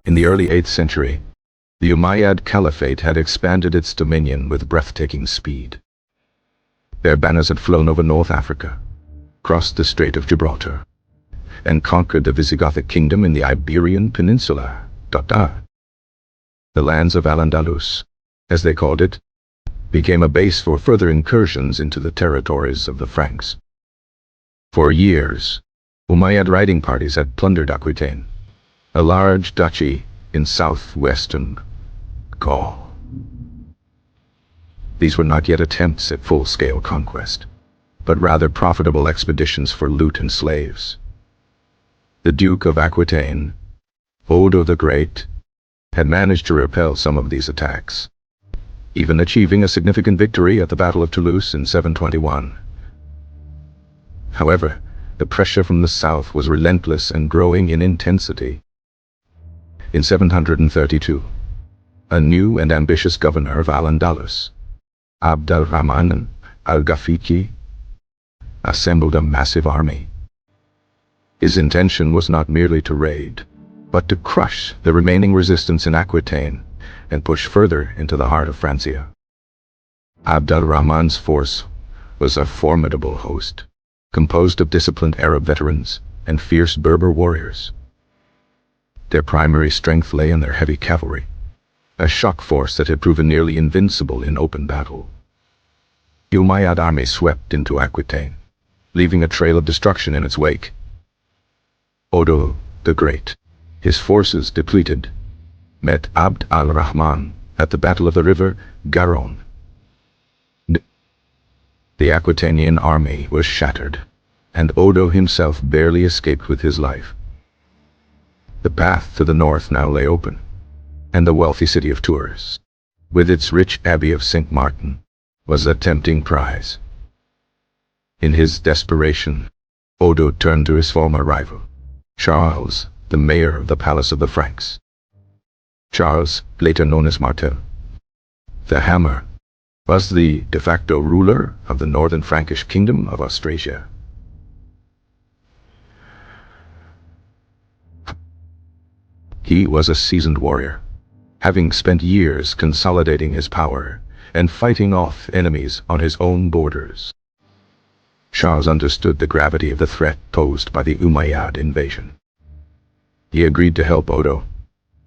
In the early 8th century, the Umayyad Caliphate had expanded its dominion with breathtaking speed. Their banners had flown over North Africa, crossed the Strait of Gibraltar, and conquered the Visigothic kingdom in the Iberian Peninsula. The lands of Al-Andalus, as they called it, became a base for further incursions into the territories of the Franks. For years, Umayyad raiding parties had plundered Aquitaine, a large duchy in southwestern Gaul. These were not yet attempts at full-scale conquest, but rather profitable expeditions for loot and slaves. The Duke of Aquitaine, Odo the Great, had managed to repel some of these attacks, even achieving a significant victory at the Battle of Toulouse in 721. However, the pressure from the south was relentless and growing in intensity. In 732, a new and ambitious governor of Al-Andalus, Abd al-Rahman al-Ghafiqi, assembled a massive army. His intention was not merely to raid, but to crush the remaining resistance in Aquitaine and push further into the heart of Francia. Abd al-Rahman's force was a formidable host, composed of disciplined Arab veterans and fierce Berber warriors. Their primary strength lay in their heavy cavalry, a shock force that had proven nearly invincible in open battle. The Umayyad army swept into Aquitaine, leaving a trail of destruction in its wake. Odo the Great, his forces depleted, met Abd al-Rahman at the Battle of the River Garonne. The Aquitanian army was shattered, and Odo himself barely escaped with his life. The path to the north now lay open, and the wealthy city of Tours, with its rich abbey of St. Martin, was a tempting prize. In his desperation, Odo turned to his former rival, Charles, the mayor of the Palace of the Franks. Charles, later known as Martel the Hammer, was the de facto ruler of the northern Frankish kingdom of Austrasia. He was a seasoned warrior, having spent years consolidating his power and fighting off enemies on his own borders. Charles understood the gravity of the threat posed by the Umayyad invasion. He agreed to help Odo,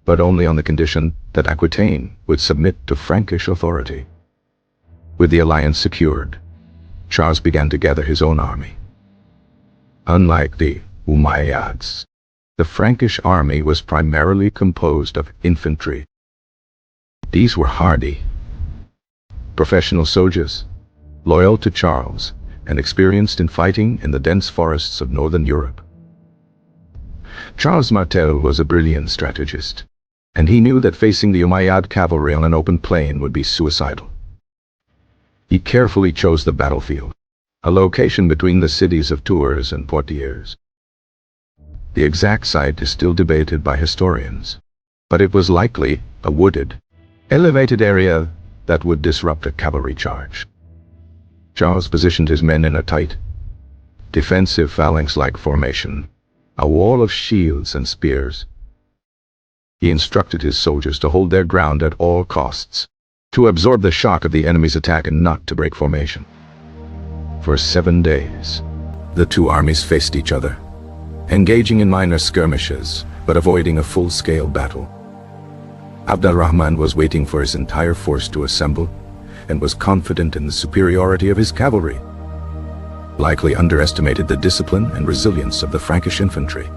but only on the condition that Aquitaine would submit to Frankish authority. With the alliance secured, Charles began to gather his own army. Unlike the Umayyads, the Frankish army was primarily composed of infantry. These were hardy, professional soldiers, loyal to Charles and experienced in fighting in the dense forests of northern Europe. Charles Martel was a brilliant strategist, and he knew that facing the Umayyad cavalry on an open plain would be suicidal. He carefully chose the battlefield, a location between the cities of Tours and Poitiers. The exact site is still debated by historians, but it was likely a wooded, elevated area that would disrupt a cavalry charge. Charles positioned his men in a tight, defensive phalanx-like formation, a wall of shields and spears. He instructed his soldiers to hold their ground at all costs, to absorb the shock of the enemy's attack and not to break formation. For 7 days, the two armies faced each other, engaging in minor skirmishes, but avoiding a full-scale battle. Abd al-Rahman was waiting for his entire force to assemble, and was confident in the superiority of his cavalry, likely underestimated the discipline and resilience of the Frankish infantry.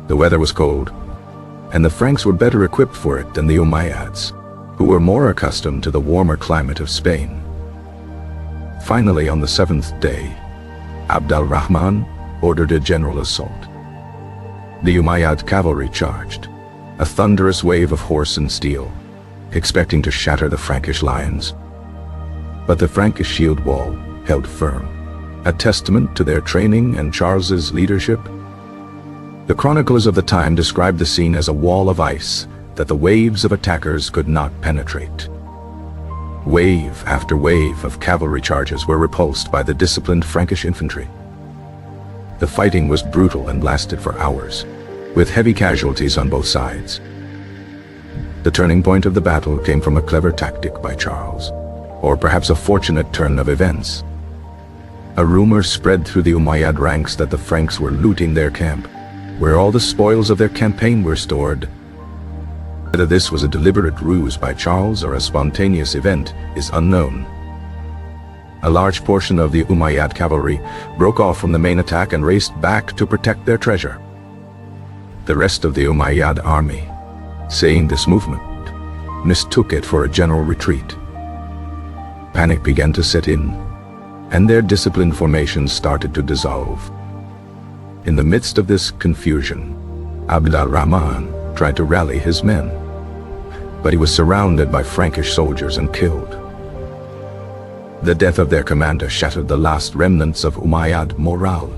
The weather was cold, and the Franks were better equipped for it than the Umayyads, who were more accustomed to the warmer climate of Spain. Finally, on the 7th day, Abd al-Rahman ordered a general assault. The Umayyad cavalry charged, a thunderous wave of horse and steel, expecting to shatter the Frankish lines. But the Frankish shield wall held firm, a testament to their training and Charles's leadership. The chroniclers of the time described the scene as a wall of ice that the waves of attackers could not penetrate. Wave after wave of cavalry charges were repulsed by the disciplined Frankish infantry. The fighting was brutal and lasted for hours, with heavy casualties on both sides. The turning point of the battle came from a clever tactic by Charles, or perhaps a fortunate turn of events. A rumor spread through the Umayyad ranks that the Franks were looting their camp, where all the spoils of their campaign were stored. Whether this was a deliberate ruse by Charles or a spontaneous event is unknown. A large portion of the Umayyad cavalry broke off from the main attack and raced back to protect their treasure. The rest of the Umayyad army, seeing this movement, mistook it for a general retreat. Panic began to set in, and their disciplined formations started to dissolve. In the midst of this confusion, Abd al-Rahman tried to rally his men, but he was surrounded by Frankish soldiers and killed. The death of their commander shattered the last remnants of Umayyad morale.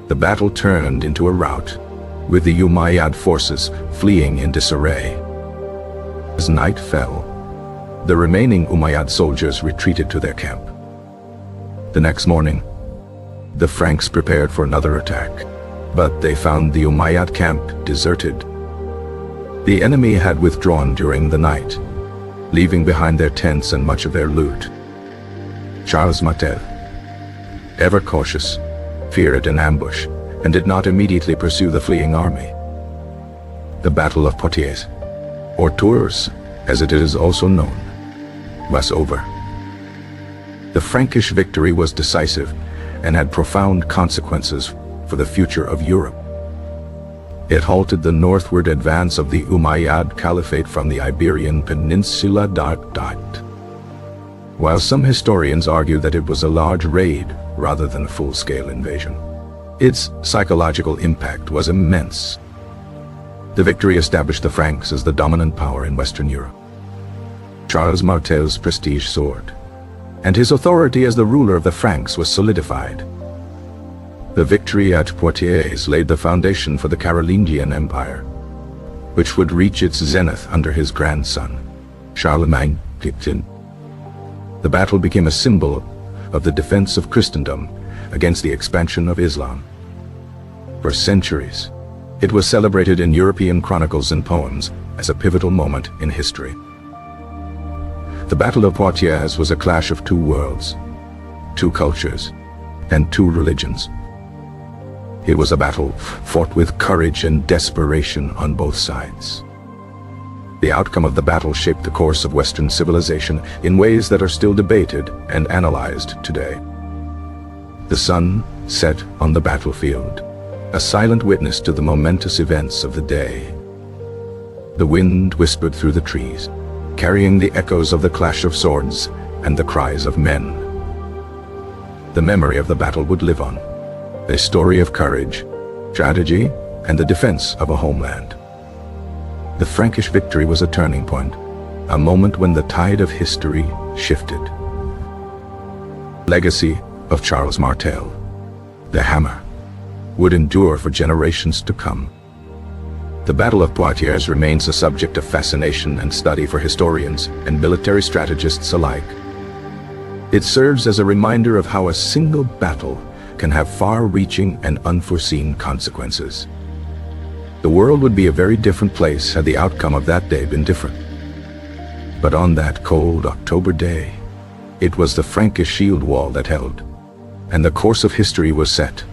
The battle turned into a rout, with the Umayyad forces fleeing in disarray. As night fell, the remaining Umayyad soldiers retreated to their camp. The next morning, the Franks prepared for another attack, but they found the Umayyad camp deserted. The enemy had withdrawn during the night, leaving behind their tents and much of their loot. Charles Martel, ever cautious, feared an ambush and did not immediately pursue the fleeing army. The Battle of Poitiers, or Tours, as it is also known, was over. The Frankish victory was decisive and had profound consequences for the future of Europe. It halted the northward advance of the Umayyad Caliphate from the Iberian Peninsula. While some historians argue that it was a large raid rather than a full-scale invasion, its psychological impact was immense. The victory established the Franks as the dominant power in Western Europe. Charles Martel's prestige soared, and his authority as the ruler of the Franks was solidified. The victory at Poitiers laid the foundation for the Carolingian Empire, which would reach its zenith under his grandson, Charlemagne. The battle became a symbol of the defense of Christendom against the expansion of Islam. For centuries, it was celebrated in European chronicles and poems as a pivotal moment in history. The Battle of Poitiers was a clash of two worlds, two cultures, and two religions. It was a battle fought with courage and desperation on both sides. The outcome of the battle shaped the course of Western civilization in ways that are still debated and analyzed today. The sun set on the battlefield, a silent witness to the momentous events of the day. The wind whispered through the trees, carrying the echoes of the clash of swords and the cries of men. The memory of the battle would live on, a story of courage, strategy, and the defense of a homeland. The Frankish victory was a turning point, a moment when the tide of history shifted. Legacy of Charles Martel, the hammer, would endure for generations to come. The Battle of Poitiers remains a subject of fascination and study for historians and military strategists alike. It serves as a reminder of how a single battle can have far-reaching and unforeseen consequences. The world would be a very different place had the outcome of that day been different. But on that cold October day, it was the Frankish shield wall that held, and the course of history was set.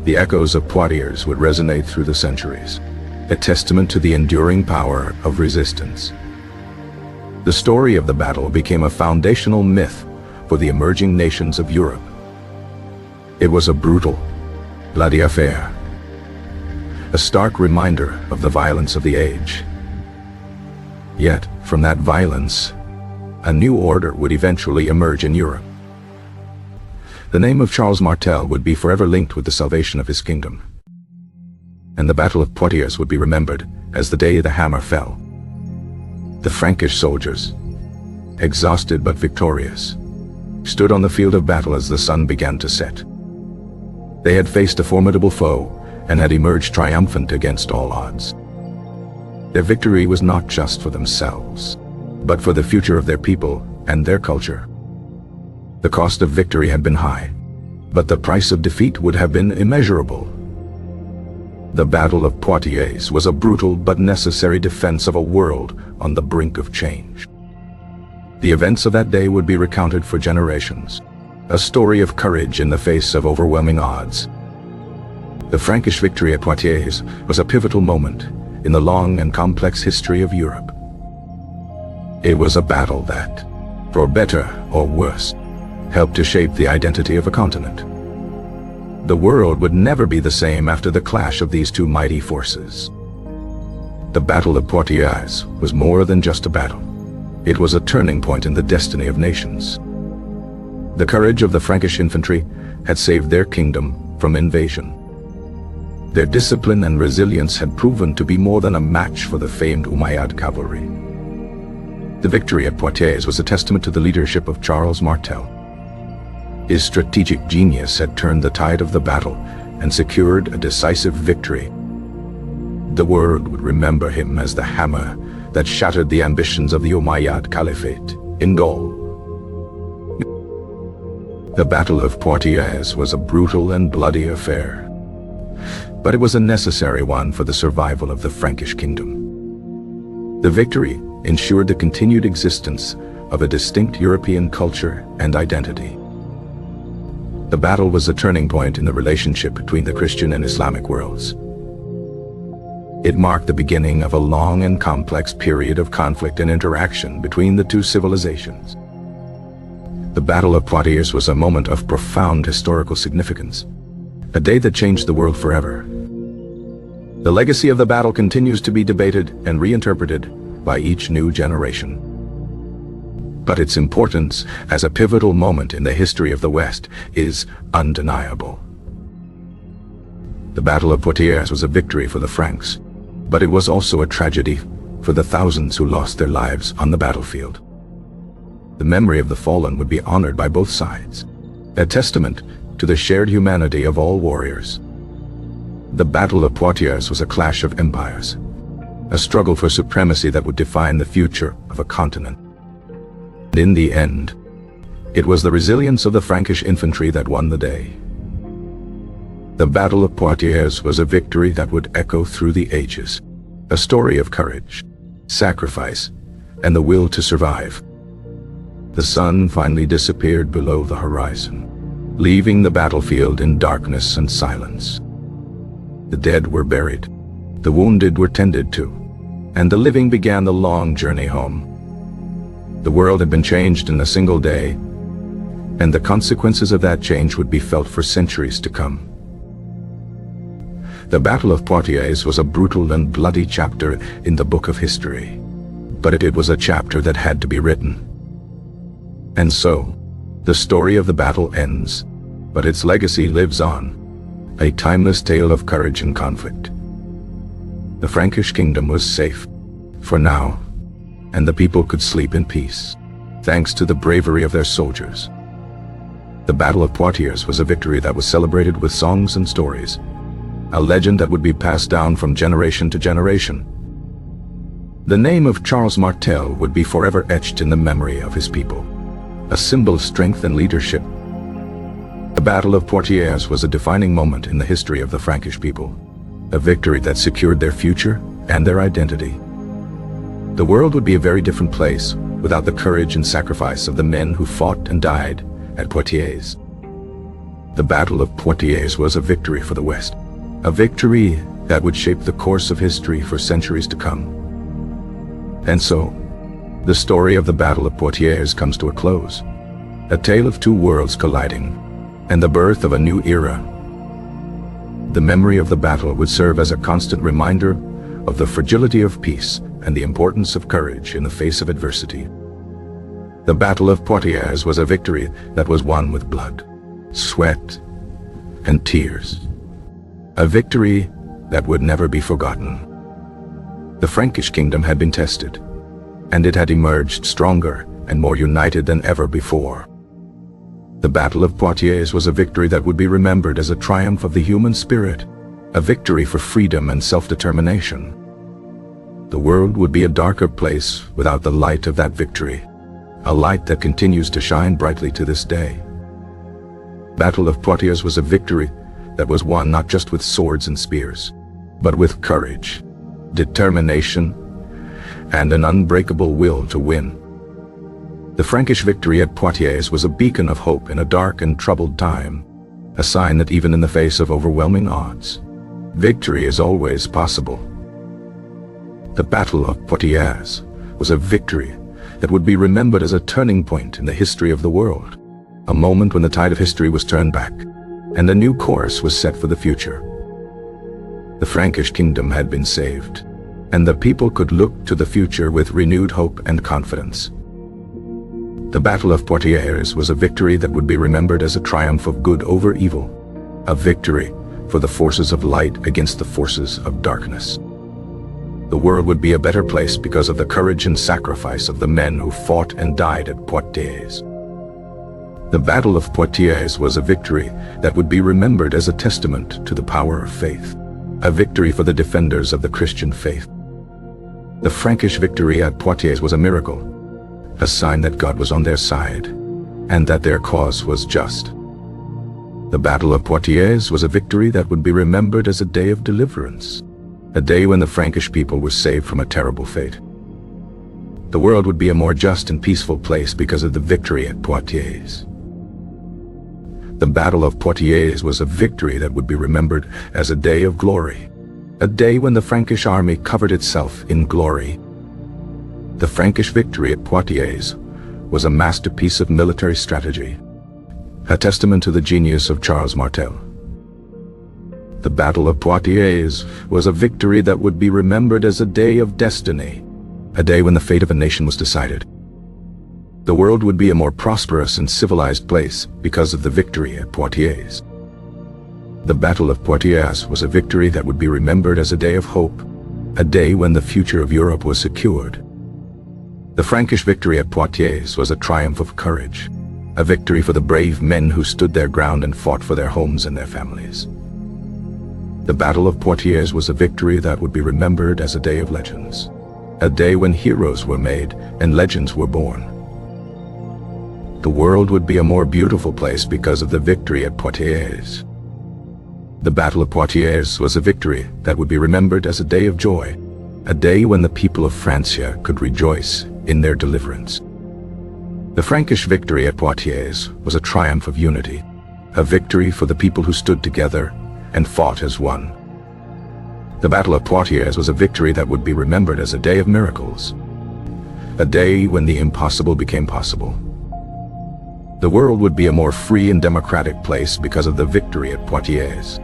The echoes of Poitiers would resonate through the centuries, a testament to the enduring power of resistance. The story of the battle became a foundational myth for the emerging nations of Europe. It was a brutal, bloody affair, a stark reminder of the violence of the age. Yet, from that violence, a new order would eventually emerge in Europe. The name of Charles Martel would be forever linked with the salvation of his kingdom. And the Battle of Poitiers would be remembered as the day the hammer fell. The Frankish soldiers, exhausted but victorious, stood on the field of battle as the sun began to set. They had faced a formidable foe and had emerged triumphant against all odds. Their victory was not just for themselves, but for the future of their people and their culture. The cost of victory had been high, but the price of defeat would have been immeasurable. The Battle of Poitiers was a brutal but necessary defense of a world on the brink of change. The events of that day would be recounted for generations, a story of courage in the face of overwhelming odds. The Frankish victory at Poitiers was a pivotal moment in the long and complex history of Europe. It was a battle that, for better or worse, helped to shape the identity of a continent. The world would never be the same after the clash of these two mighty forces. The Battle of Poitiers was more than just a battle. It was a turning point in the destiny of nations. The courage of the Frankish infantry had saved their kingdom from invasion. Their discipline and resilience had proven to be more than a match for the famed Umayyad cavalry. The victory at Poitiers was a testament to the leadership of Charles Martel. His strategic genius had turned the tide of the battle and secured a decisive victory. The world would remember him as the hammer that shattered the ambitions of the Umayyad Caliphate in Gaul. The Battle of Poitiers was a brutal and bloody affair, but it was a necessary one for the survival of the Frankish kingdom. The victory ensured the continued existence of a distinct European culture and identity. The battle was a turning point in the relationship between the Christian and Islamic worlds. It marked the beginning of a long and complex period of conflict and interaction between the two civilizations. The Battle of Poitiers was a moment of profound historical significance, a day that changed the world forever. The legacy of the battle continues to be debated and reinterpreted by each new generation. But its importance as a pivotal moment in the history of the West is undeniable. The Battle of Poitiers was a victory for the Franks, but it was also a tragedy for the thousands who lost their lives on the battlefield. The memory of the fallen would be honored by both sides, a testament to the shared humanity of all warriors. The Battle of Poitiers was a clash of empires, a struggle for supremacy that would define the future of a continent. In the end, it was the resilience of the Frankish infantry that won the day. The Battle of Poitiers was a victory that would echo through the ages, a story of courage, sacrifice, and the will to survive. The sun finally disappeared below the horizon, leaving the battlefield in darkness and silence. The dead were buried, the wounded were tended to, and the living began the long journey home. The world had been changed in a single day, and the consequences of that change would be felt for centuries to come. The Battle of Poitiers was a brutal and bloody chapter in the book of history, but it was a chapter that had to be written. And so, the story of the battle ends, but its legacy lives on, a timeless tale of courage and conflict. The Frankish kingdom was safe, for now, and the people could sleep in peace, thanks to the bravery of their soldiers. The Battle of Poitiers was a victory that was celebrated with songs and stories, a legend that would be passed down from generation to generation. The name of Charles Martel would be forever etched in the memory of his people, a symbol of strength and leadership. The Battle of Poitiers was a defining moment in the history of the Frankish people, a victory that secured their future and their identity. The world would be a very different place without the courage and sacrifice of the men who fought and died at Poitiers. The Battle of Poitiers was a victory for the West, a victory that would shape the course of history for centuries to come. And so, the story of the Battle of Poitiers comes to a close, a tale of two worlds colliding, and the birth of a new era. The memory of the battle would serve as a constant reminder of the fragility of peace and the importance of courage in the face of adversity. The Battle of Poitiers was a victory that was won with blood, sweat, and tears. A victory that would never be forgotten. The Frankish kingdom had been tested, and it had emerged stronger and more united than ever before. The Battle of Poitiers was a victory that would be remembered as a triumph of the human spirit, a victory for freedom and self-determination. The world would be a darker place without the light of that victory, a light that continues to shine brightly to this day. Battle of Poitiers was a victory that was won not just with swords and spears, but with courage, determination, and an unbreakable will to win. The Frankish victory at Poitiers was a beacon of hope in a dark and troubled time, a sign that even in the face of overwhelming odds, victory is always possible. The Battle of Poitiers was a victory that would be remembered as a turning point in the history of the world, a moment when the tide of history was turned back, and a new course was set for the future. The Frankish kingdom had been saved, and the people could look to the future with renewed hope and confidence. The Battle of Poitiers was a victory that would be remembered as a triumph of good over evil, a victory for the forces of light against the forces of darkness. The world would be a better place because of the courage and sacrifice of the men who fought and died at Poitiers. The Battle of Poitiers was a victory that would be remembered as a testament to the power of faith, a victory for the defenders of the Christian faith. The Frankish victory at Poitiers was a miracle, a sign that God was on their side, and that their cause was just. The Battle of Poitiers was a victory that would be remembered as a day of deliverance, a day when the Frankish people were saved from a terrible fate. The world would be a more just and peaceful place because of the victory at Poitiers. The Battle of Poitiers was a victory that would be remembered as a day of glory, a day when the Frankish army covered itself in glory. The Frankish victory at Poitiers was a masterpiece of military strategy, a testament to the genius of Charles Martel. The Battle of Poitiers was a victory that would be remembered as a day of destiny, a day when the fate of a nation was decided. The world would be a more prosperous and civilized place because of the victory at Poitiers. The Battle of Poitiers was a victory that would be remembered as a day of hope, a day when the future of Europe was secured. The Frankish victory at Poitiers was a triumph of courage, a victory for the brave men who stood their ground and fought for their homes and their families. The Battle of Poitiers was a victory that would be remembered as a day of legends, a day when heroes were made and legends were born. The world would be a more beautiful place because of the victory at Poitiers. The Battle of Poitiers was a victory that would be remembered as a day of joy, a day when the people of Francia could rejoice in their deliverance. The Frankish victory at Poitiers was a triumph of unity, a victory for the people who stood together and fought as one. The Battle of Poitiers was a victory that would be remembered as a day of miracles, a day when the impossible became possible. The world would be a more free and democratic place because of the victory at Poitiers.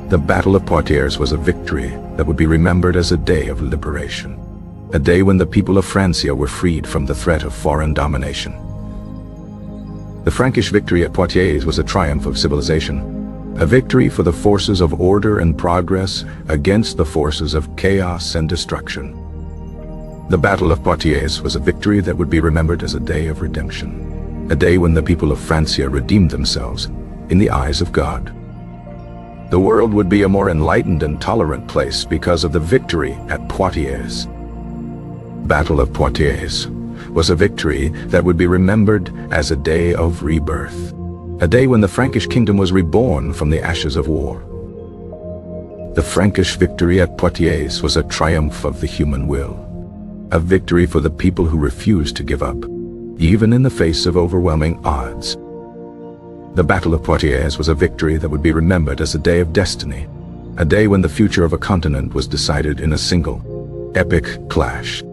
The Battle of Poitiers was a victory that would be remembered as a day of liberation, a day when the people of Francia were freed from the threat of foreign domination. The Frankish victory at Poitiers was a triumph of civilization, a victory for the forces of order and progress against the forces of chaos and destruction. The Battle of Poitiers was a victory that would be remembered as a day of redemption, a day when the people of Francia redeemed themselves in the eyes of God. The world would be a more enlightened and tolerant place because of the victory at Poitiers. Battle of Poitiers was a victory that would be remembered as a day of rebirth, a day when the Frankish kingdom was reborn from the ashes of war. The Frankish victory at Poitiers was a triumph of the human will, a victory for the people who refused to give up, even in the face of overwhelming odds. The Battle of Poitiers was a victory that would be remembered as a day of destiny, a day when the future of a continent was decided in a single, epic clash.